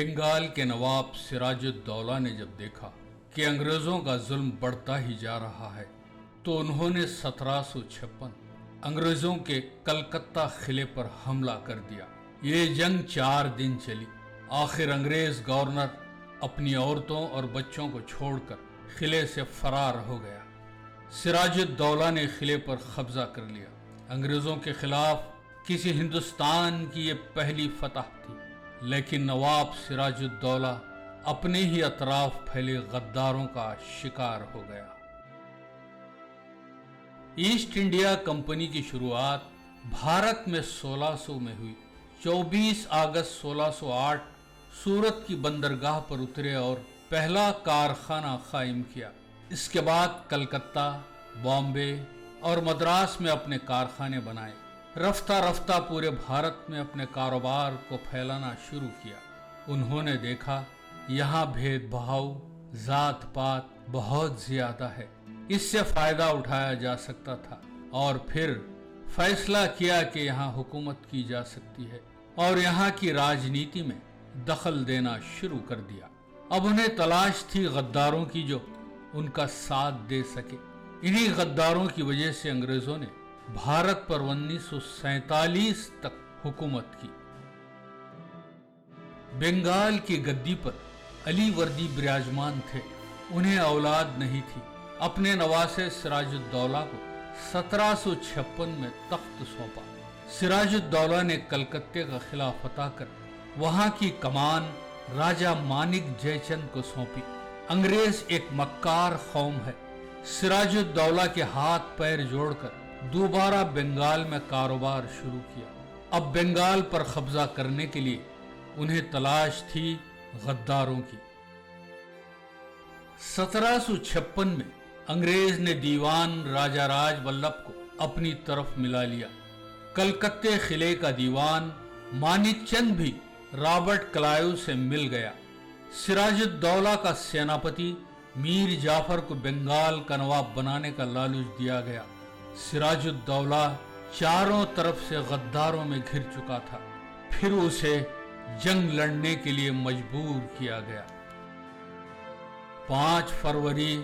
بنگال کے نواب سراج الدولہ نے جب دیکھا کہ انگریزوں کا ظلم بڑھتا ہی جا رہا ہے تو انہوں نے 1756 انگریزوں کے کلکتہ قلعے پر حملہ کر دیا۔ یہ جنگ 4 دن چلی۔ آخر انگریز گورنر اپنی عورتوں اور بچوں کو چھوڑ کر قلعے سے فرار ہو گیا۔ سراج الدولہ نے قلعے پر قبضہ کر لیا۔ انگریزوں کے خلاف کسی ہندوستان کی یہ پہلی فتح تھی، لیکن نواب سراج الدولہ اپنے ہی اطراف پھیلے غداروں کا شکار ہو گیا۔ ایسٹ انڈیا کمپنی کی شروعات بھارت میں 1600 میں ہوئی۔ 24 اگست 1608 سورت کی بندرگاہ پر اترے اور پہلا کارخانہ قائم کیا۔ اس کے بعد کلکتہ، بامبے اور مدراس میں اپنے کارخانے بنائے۔ رفتہ رفتہ پورے بھارت میں اپنے کاروبار کو پھیلانا شروع کیا۔ انہوں نے دیکھا یہاں بھید بھاؤ، ذات پات بہت زیادہ ہے، اس سے فائدہ اٹھایا جا سکتا تھا، اور پھر فیصلہ کیا کہ یہاں حکومت کی جا سکتی ہے اور یہاں کی راجنیتی میں دخل دینا شروع کر دیا۔ اب انہیں تلاش تھی غداروں کی جو ان کا ساتھ دے سکے۔ انہی غداروں کی وجہ سے انگریزوں نے بھارت پر 1947 تک حکومت کی۔ بنگال کی گدی پر علی وردی براجمان تھے۔ انہیں اولاد نہیں تھی۔ اپنے نواسے سراج الدولہ کو 1756 میں تخت سونپا۔ سراج الدولہ نے کلکتے کا قلعہ فتح کر وہاں کی کمان راجہ مانک جے چند کو سونپی۔ انگریز ایک مکار قوم ہے۔ سراج الدولہ کے ہاتھ پیر جوڑ کر دوبارہ بنگال میں کاروبار شروع کیا۔ اب بنگال پر قبضہ کرنے کے لیے انہیں تلاش تھی غداروں کی۔ 1756 میں انگریز نے دیوان راجہ راج ولبھ کو اپنی طرف ملا لیا۔ کلکتے قلعے کا دیوان مانک چند بھی رابرٹ کلائیو سے مل گیا۔ سراج الدولہ کا سیناپتی میر جعفر کو بنگال کا نواب بنانے کا لالچ دیا گیا۔ سراج الدولہ چاروں طرف سے غداروں میں گھر چکا تھا، پھر اسے جنگ لڑنے کے لیے مجبور کیا گیا۔ 5 فروری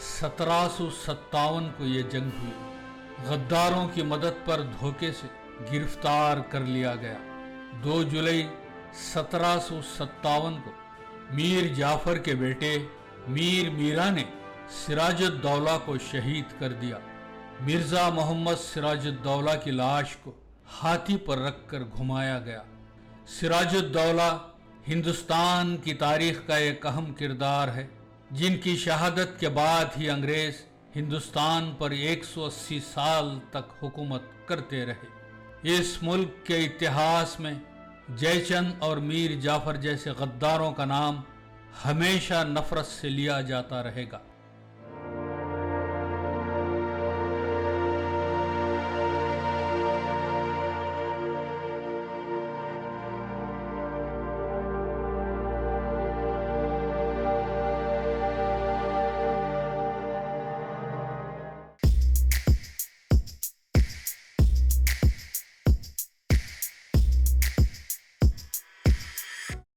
1757 کو یہ جنگ ہوئی۔ غداروں کی مدد پر دھوکے سے گرفتار کر لیا گیا۔ 2 جولائی 1757 کو میر جعفر کے بیٹے میر میرا نے سراج الدولہ کو شہید کر دیا۔ مرزا محمد سراج الدولہ کی لاش کو ہاتھی پر رکھ کر گھمایا گیا۔ سراج الدولہ ہندوستان کی تاریخ کا ایک اہم کردار ہے، جن کی شہادت کے بعد ہی انگریز ہندوستان پر 180 سال تک حکومت کرتے رہے۔ اس ملک کے اتہاس میں جے چند اور میر جعفر جیسے غداروں کا نام ہمیشہ نفرت سے لیا جاتا رہے گا۔